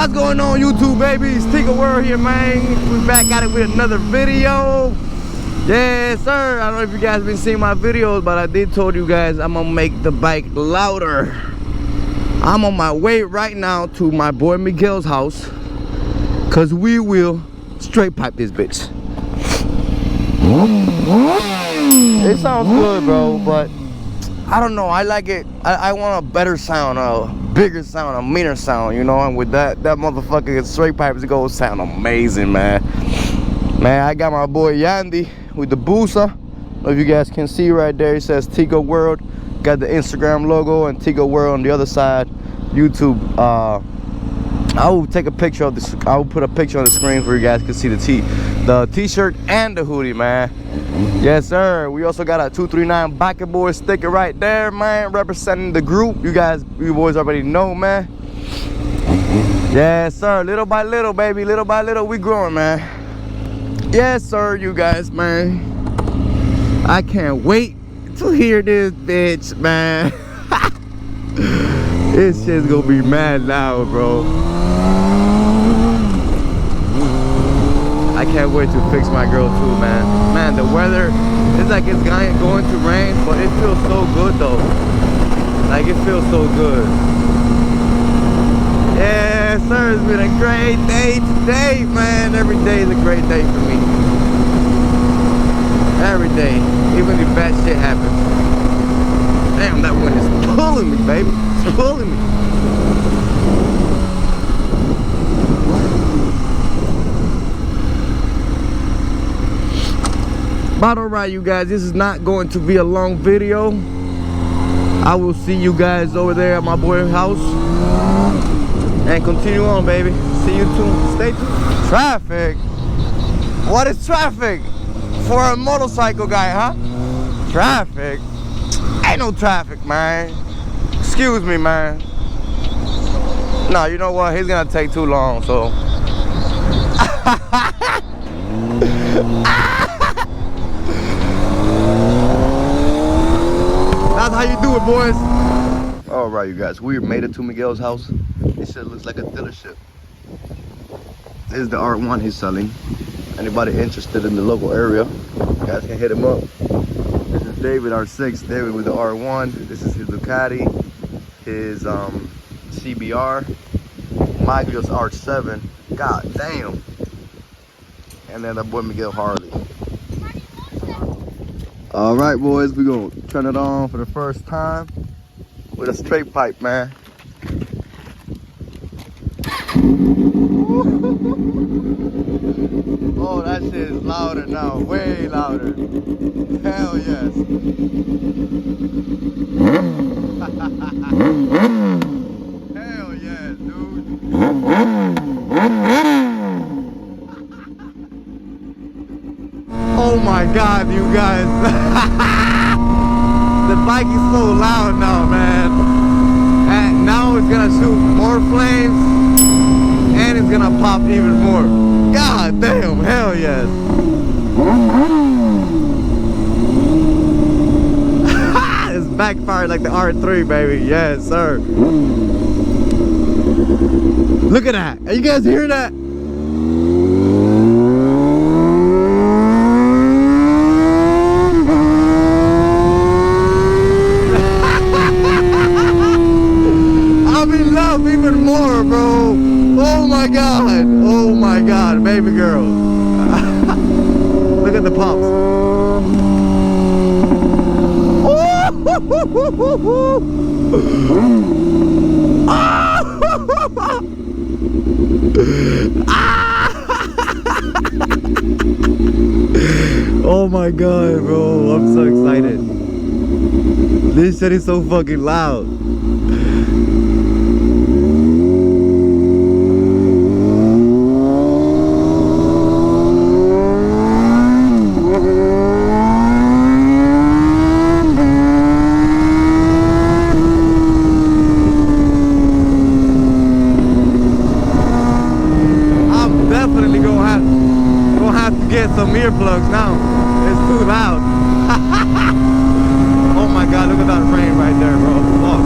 What's going on, YouTube babies? Tinker World here, man. We back at it with another video. Yes, sir. I don't know if you guys been seeing my videos, but I did told you guys I'm gonna make the bike louder. I'm on my way right now to my boy Miguel's house, cause we will straight pipe this bitch. It sounds good, bro, but I don't know. I like it. I want a better sound, a bigger sound, a meaner sound, you know. And with that motherfucker straight pipe is gonna sound amazing, man. Man, I got my boy Yandy with the booster. I don't know if you guys can see right there. It says Tico World. Got the Instagram logo and Tico World on the other side. YouTube. I will take a picture of this. I will put a picture on the screen for you guys can see the t-shirt and the hoodie, man. Yes, sir. We also got a 239 Biker Boy sticker right there, man, representing the group. You boys already know, man. Yes, sir. Little by little, baby. Little by little, we growing, man. Yes, sir, you guys, man. I can't wait to hear this bitch, man. This shit's gonna be mad loud, bro. I can't wait to fix my girl too, man. Man, the weather, it's like it's going to rain, but it feels so good though. Like, it feels so good. Yeah, sir, it's been a great day today, man. Every day is a great day for me. Every day, even if bad shit happens. Damn, that wind is pulling me, baby. It's pulling me. But alright, you guys, this is not going to be a long video. I will see you guys over there at my boy's house. And continue on, baby. See you tuned. Stay tuned. Traffic? What is traffic? For a motorcycle guy, huh? Traffic? Ain't no traffic, man. Excuse me, man. No, you know what? He's gonna take too long, so. That's how you do it, boys. All right, you guys, we made it to Miguel's house. This shit looks like a dealership. This is the R1 he's selling. Anybody interested in the local area, you guys can hit him up. This is David, R6, David with the R1. This is his Ducati, his CBR, Miguel's R7. God damn. And then the boy Miguel Harley. All right, boys, we're gonna turn it on for the first time with a straight pipe, man. Oh, that shit is louder now, way louder. Hell yes. Hell yes, dude. Oh my God, you guys. The bike is so loud now, man. And now it's gonna shoot more flames and it's gonna pop even more. God damn, hell yes. It's backfired like the R3, baby. Yes, sir. Look at that. Are you guys hearing that? Even more, bro. Oh my God. Oh my God, baby girl. Look at the pumps. Oh my God, bro. I'm so excited. This shit is so fucking loud. Get some earplugs now. It's too loud. Oh my God, look at that rain right there, bro. Fuck.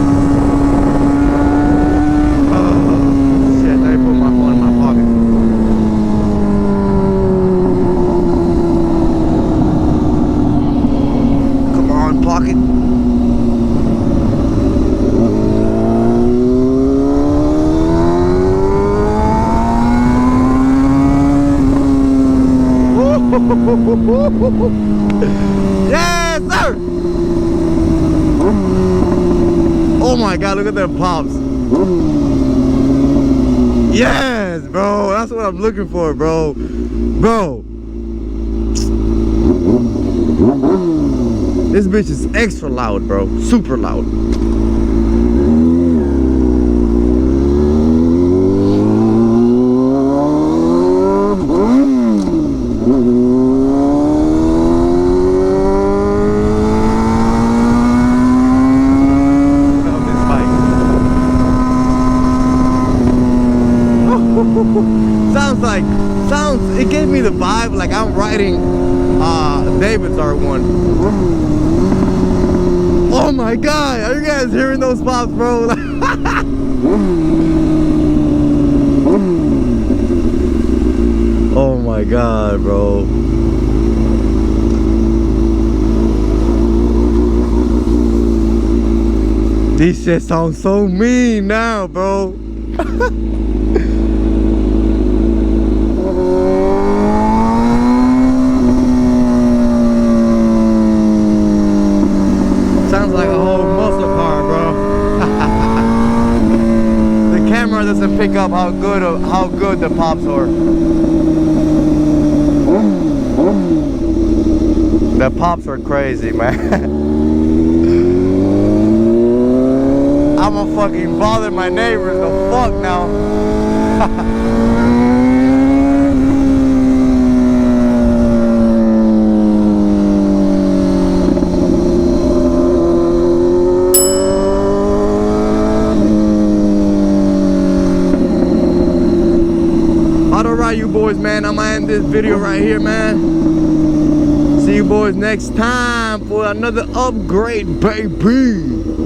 Oh shit, let me put my Oh my God, look at them pops. Yes, bro. That's what I'm looking for, bro. Bro. This bitch is extra loud, bro. Super loud. It gave me the vibe like I'm riding David's R1. Oh my God, are you guys hearing those pops, bro? Oh my God, bro. This shit sounds so mean now, bro. Sounds like a whole muscle car, bro. The camera doesn't pick up how good the pops are. The pops are crazy, man. I'ma fucking bother my neighbors the fuck now. Alright, you boys, man, I'm gonna end this video right here, man. See you boys next time for another upgrade, baby.